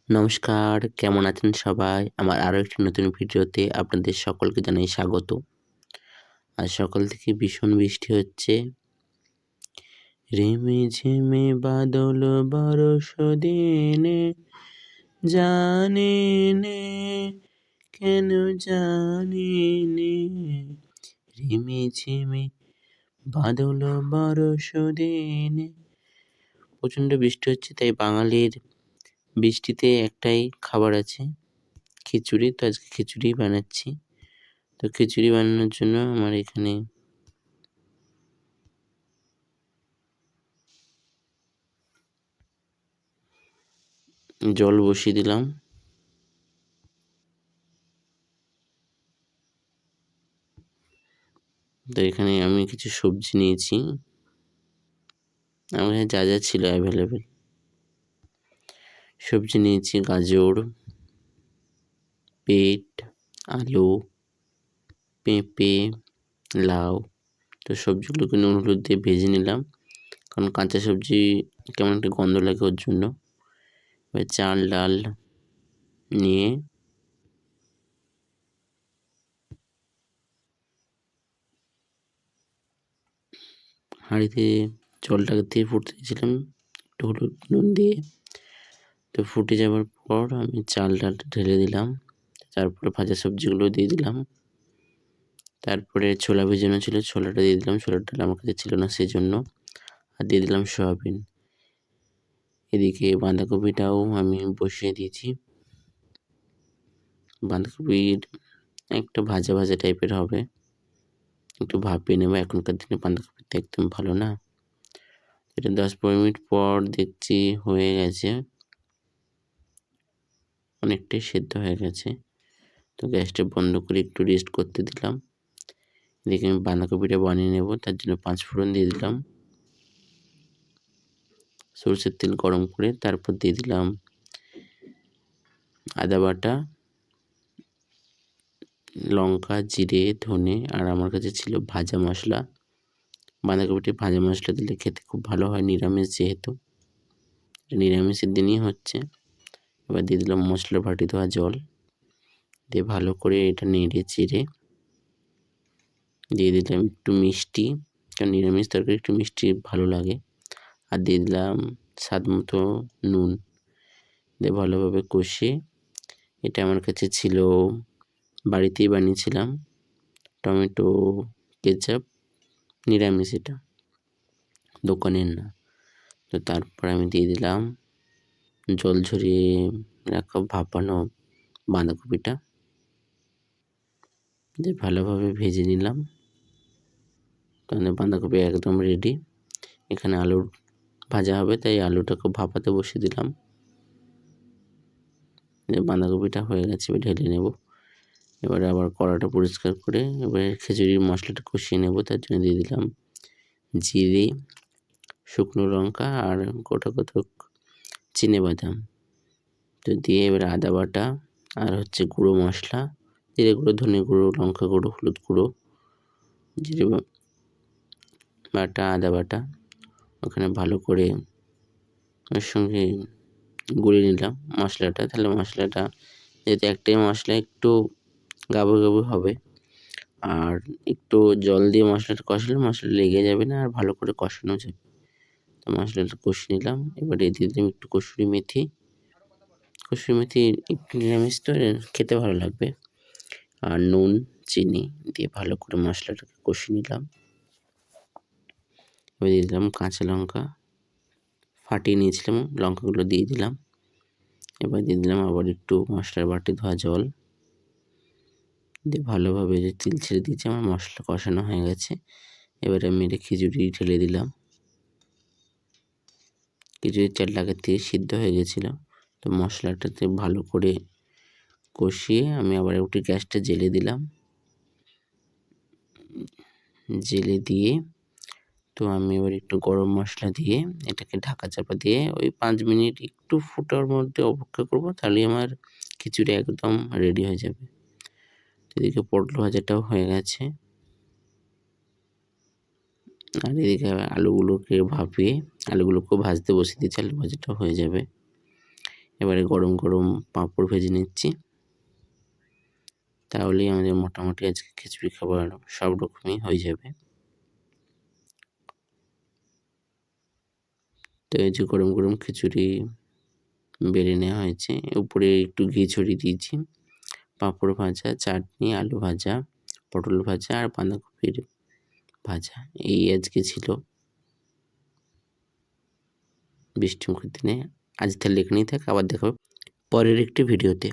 নমস্কার, কেমন আছেন সবাই? আমার আরো একটি নতুন ভিডিওতে আপনাদের সকলকে জানাই স্বাগত। আজ সকাল থেকে ভীষণ বৃষ্টি হচ্ছে। রিমিঝিমি বাদল বরষ দিনে জানি নে কেন জানি নে রিমিঝিমি বাদল বরষ দিনে। প্রচণ্ড বৃষ্টি হচ্ছে, তাই বাঙালির বৃষ্টিতে একটাই খাবার আছে, খিচুড়ি। তো আজকে খিচুড়ি বানাচ্ছি। তো খিচুড়ি বানানোর জন্য আমার এখানে জল বসিয়ে দিলাম। তো এখানে আমি কিছু সবজি নিয়েছি, আমার এখানে যা যা ছিল অ্যাভেলেবেল। সবজি নিয়েছি গাজর, পেঁপে, আলু, পেঁপে, লাউ। তো সবজিগুলোকে নুন হলুদ দিয়ে ভেজে নিলাম, কারণ কাঁচা সবজি কেমন একটা গন্ধ লাগে ওর জন্য। এবার চাল ডাল নিয়ে হাঁড়িতে জলটাকে দিয়ে ফুটতে দিয়েছিলাম একটু হলুদ নুন দিয়ে। তো ফুটে যাওয়ার পর আমি চাল ডালটা ঢেলে দিলাম, তারপরে ভাজা সবজিগুলো দিয়ে দিলাম। তারপরে ছোলা ভেজানো ছিল, ছোলাটা দিয়ে দিলাম। ছোলার ডাল আমার কাছে ছিল না, সেই জন্য। আর দিয়ে দিলাম সয়াবিন। এদিকে বাঁধাকপিটাও আমি বসিয়ে দিয়েছি। বাঁধাকপির একটা ভাজা ভাজা টাইপের হবে, একটু ভাপিয়ে নেবো। এখনকার দিনে বাঁধাকপি তো একদম ভালো না। এটা 10-15 মিনিট পর দেখছি হয়ে গেছে, অনেকটাই সেদ্ধ হয়ে গেছে। তো গ্যাসটা বন্ধ করে একটু রেস্ট করতে দিলাম। এদিকে আমি বাঁধাকপিটা বানিয়ে নেব, তার জন্য 5 ফোড়ন দিয়ে দিলাম। সরষের তেল গরম করে তারপর দিয়ে দিলাম আদা বাটা, লঙ্কা, জিরে, ধনে, আর আমার কাছে ছিল ভাজা মশলা। বাঁধাকপিতে ভাজা মশলা দিলে খেতে খুব ভালো হয়, নিরামিষ যেহেতু। নিরামিষের দিনই হচ্ছে। এবার দিয়ে দিলাম মশলা বাটি দেওয়া জল, দিয়ে ভালো করে এটা নেড়ে চেড়ে দিয়ে দিলাম একটু মিষ্টি, কারণ নিরামিষ তরকারি একটু মিষ্টি ভালো লাগে। আর দিয়ে দিলাম স্বাদ মতো নুন, দিয়ে ভালোভাবে কষিয়ে, এটা আমার কাছে ছিল, বাড়িতেই বানিয়েছিলাম, টমেটো কেচাপ, নিরামিষ এটা, দোকানের না। তো তারপর আমি দিয়ে দিলাম জল ঝরিয়ে রাখা ভাপানো বাঁধাকপিটা, দিয়ে ভালোভাবে ভেজে নিলাম। তাহলে বাঁধাকপি একদম রেডি। এখানে আলুর ভাজা হবে, তাই আলুটাকে ভাপাতে বসিয়ে দিলাম। বাঁধাকপিটা হয়ে গেছে, এবার ঢেলে নেব। এবারে আবার কড়াটা পরিষ্কার করে এবারে খিচুড়ির মশলাটা কষিয়ে নেব। তার জন্য দিয়ে দিলাম জিরে, শুকনো লঙ্কা আর গোটা কতক চিনেবাদাম। তো দিয়ে এবারে আদা বাটা আর গুঁড়ো মশলা, জিরে গুঁড়ো, ধনে গুঁড়ো, লঙ্কা গুঁড়ো, হলুদ গুঁড়ো, জিরে বাটা, আদা বাটা ওখানে ভালো করে ওর সঙ্গে গুলিয়ে নিলাম মশলাটা। তাহলে মশলাটা, যেহেতু একটাই মশলা, একটু গাবো গাবো হবে। আর একটু জল দিয়ে মশলাটা কষালে মশলা লেগে যাবে না, আর ভালো করে কষানো যাবে। তো মশলাটা কষিয়ে নিলাম। এবারে দিয়ে দিলাম একটু কসুরি মেথি। কসুরি মেথি একটু নিরামিষ তো খেতে ভালো লাগবে। আর নুন, চিনি দিয়ে ভালো করে মশলাটাকে কষিয়ে নিলাম। এবার দিয়ে দিলাম কাঁচা লঙ্কা, ফাটিয়ে নিয়েছিলাম, লঙ্কাগুলো দিয়ে দিলাম। এবার দিয়ে দিলাম আবার একটু মশলার বাটি ধোয়া জল, দিয়ে ভালোভাবে যে তেল ছেড়ে দিয়েছি, আমার মশলা কষানো হয়ে গেছে। এবারে আমি এটা খিচুড়ি ঢেলে দিলাম। খিচুড়ির চালটা আগের থেকে সিদ্ধ হয়ে গেছিলো। তো মশলাটাতে ভালো করে কষিয়ে আমি আবার একটু গ্যাসটা জ্বেলে দিলাম। জ্বেলে দিয়ে তো আমি এবার একটু গরম মশলা দিয়ে এটাকে ঢাকা চাপা দিয়ে ওই 5 মিনিট একটু ফোটার মধ্যে অপেক্ষা করব, তাহলেই আমার খিচুড়ি একদম রেডি হয়ে যাবে। এদিকে পটল ভাজাটাও হয়ে গেছে, আর এদিকে আলুগুলোকে ভাপিয়ে আলুগুলোকেও ভাজতে বসিয়ে দিয়েছি, আলু ভাজাটাও হয়ে যাবে। এবারে গরম গরম পাঁপড় ভেজে নিচ্ছি। তাহলেই আমাদের মোটামুটি আজকে খিচুড়ি খাবার সব রকমই হয়ে যাবে। তো এই যে গরম গরম খিচুড়ি বেড়ে নেওয়া হয়েছে, উপরে একটু ঘি ছড়িয়ে দিয়েছি। পাঁপড় ভাজা, চাটনি, আলু ভাজা, পটল ভাজা আর বাঁধাকপির ভাজা, এই আজকে ছিল বৃষ্টিমুখর দিনে। আজ তাহলে এখানেই থাক, আবার দেখা হবে পরের একটি ভিডিওতে।